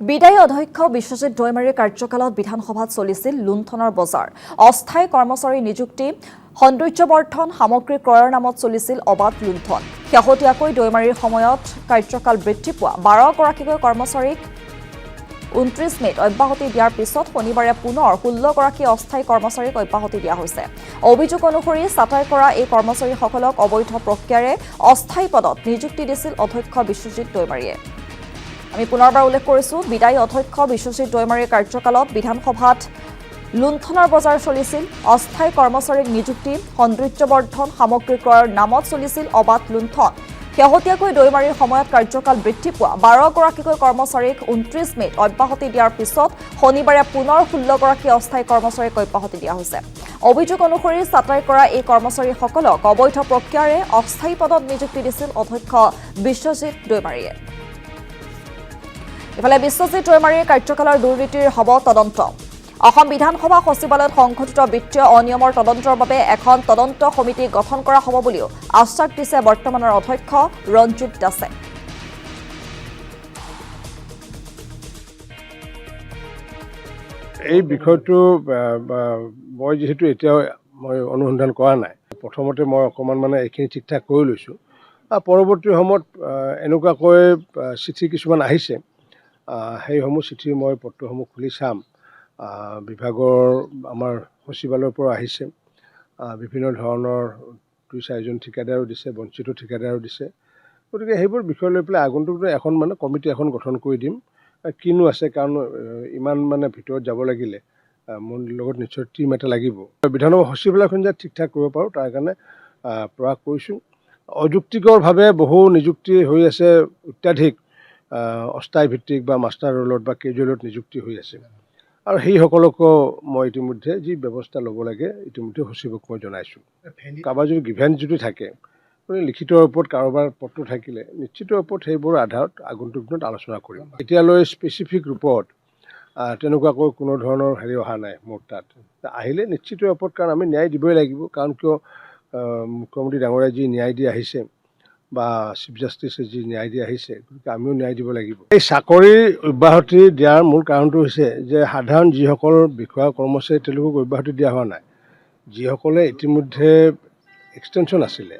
বিদায়ী অধ্যক্ষ বিশ্বজিৎ দৈমাৰীৰ কাৰ্যকালত বিধানসভাত চলিছিল লুণ্ঠনৰ বজাৰ অস্থায়ী কৰ্মচাৰী নিযুক্তি সৌন্দৰ্যবৰ্ধন সামগ্ৰী ক্ৰয়ৰ নামত চলিছিল অবাধ লুণ্ঠন শেহতীয়াকৈ দৈমাৰীৰ সময়ত কাৰ্যকাল বৃদ্ধি পোৱা 12গৰাকীকৈ কৰ্মচাৰীক 29 মেত অব্যাহতি দিয়াৰ পিছত শনিবাৰে পুনৰ 16গৰাকী অস্থায়ী কৰ্মচাৰীক অব্যাহতি দিয়া হৈছে অভিযোগ অনুসৰি ছাটাই কৰা এই কৰ্মচাৰীসকলক অবৈধ প্ৰক্ৰিয়াৰে অস্থায়ী পদত নিযুক্তি দিছিল অধ্যক্ষ বিশ্বজিৎ দৈমাৰীয়ে আমি পুনৰবাৰ উল্লেখ কৰিছোঁ বিদায়ী অধ্যক্ষ বিশ্বজিৎ দৈমাৰীৰ কাৰ্যকালত বিধানসভাত লুণ্ঠনৰ বজাৰ চলিছিল অস্থায়ী কৰ্মচাৰীক নিযুক্তি সৌন্দৰ্যবৰ্ধন সামগ্ৰী ক্ৰয়ৰ নামত চলিছিল অবাধ লুণ্ঠন শেহতীয়াকৈ দৈমাৰীৰ সময়ত কাৰ্যকাল বৃদ্ধি পোৱা 12গৰাকীকৈ কৰ্মচাৰীক 29 মেত অব্যাহতি দিয়াৰ পিছত শনিবাৰে পুনৰ 16গৰাকী অস্থায়ী কৰ্মচাৰীক অব্যাহতি দিয়া হৈছে অভিযোগ অনুসৰি ছাটাই কৰা এই কৰ্মচাৰীসকলক অবৈধ প্ৰক্ৰিয়াৰে অস্থায়ী পদত নিযুক্তি দিছিল অধ্যক্ষ বিশ্বজিৎ দৈমাৰীয়ে ইফালে বিশ্বজিৎ দৈমাৰীৰ কাৰ্যকালৰ দুৰ্নীতিৰ হ'ব তদন্ত অসম বিধানসভা সচিবালয়ত সংঘটিত বিত্তীয় অনিয়মৰ তদন্তৰ বাবে এখন তদন্ত সমিতি গঠন কৰা হ'ব বুলিও আশ্বাস দিছে বৰ্তমানৰ অধ্যক্ষ ৰঞ্জিত দাসে এই বিষয়টো মই যেহেতু এতিয়া মই অনুসন্ধান কৰা নাই প্ৰথমতে মই অকমান মানে এইখিনি ঠিক ঠাক কৰি লৈছোঁ পৰৱৰ্তী সময়ত এনেকুৱাকৈ চিঠি কিছুমান আহিছে সেইসমূহ চিঠি মই পত্ৰসমূহ খুলি চাম বিভাগৰ আমাৰ সচিবালয়ৰ পৰা আহিছে বিভিন্ন ধৰণৰ 2-4জন ঠিকাদাৰো দিছে বঞ্চিত ঠিকাদাৰো দিছে গতিকে সেইবোৰ বিষয় লৈ পেলাই আগন্তুক এখন মানে কমিটি এখন গঠন কৰি দিম কিনো আছে কাৰণ ইমান মানে ভিতৰত যাব লাগিলে মোৰ লগত নিশ্চয় টিম এটা লাগিব বিধানসভা সচিবালয়খন যে ঠিক ঠাক কৰিব পাৰোঁ তাৰ কাৰণে প্ৰয়াস কৰিছোঁ অযুক্তিকৰভাৱে বহু নিযুক্তি হৈ আছে অত্যাধিক অস্থায়ী ভিত্তিক বা মাষ্টাৰ ৰোলত বা কেজুৱেলত নিযুক্তি হৈ আছে আৰু সেইসকলকো মই ইতিমধ্যে যি ব্যৱস্থা ল'ব লাগে ইতিমধ্যে সচিবক মই জনাইছোঁ কাৰোবাৰ যদি গ্ৰিভেঞ্চ যদি থাকে লিখিত ওপৰত কাৰোবাৰ পত্ৰ থাকিলে নিশ্চিত ওপৰত সেইবোৰ আধাৰত আগন্তুক দিনত আলোচনা কৰিম এতিয়ালৈ স্পেচিফিক ৰূপত তেনেকুৱাকৈ কোনো ধৰণৰ অহা নাই মোৰ তাত আহিলে নিশ্চিত ওপৰত কাৰণ আমি ন্যায় দিবই লাগিব কাৰণ কিয় মুখ্যমন্ত্ৰী ডাঙৰীয়াই যি ন্যায় দি আহিছে বা চিফ জাষ্টিছে যি ন্যায় দি আহিছে গতিকে আমিও ন্যায় দিব লাগিব এই চাকৰি অব্যাহতি দিয়াৰ মূল কাৰণটো হৈছে যে সাধাৰণ যিসকল বিষয়া কৰ্মচাৰী তেওঁলোকক অব্যাহতি দিয়া হোৱা নাই যিসকলে ইতিমধ্যে এক্সটেনশ্যন আছিলে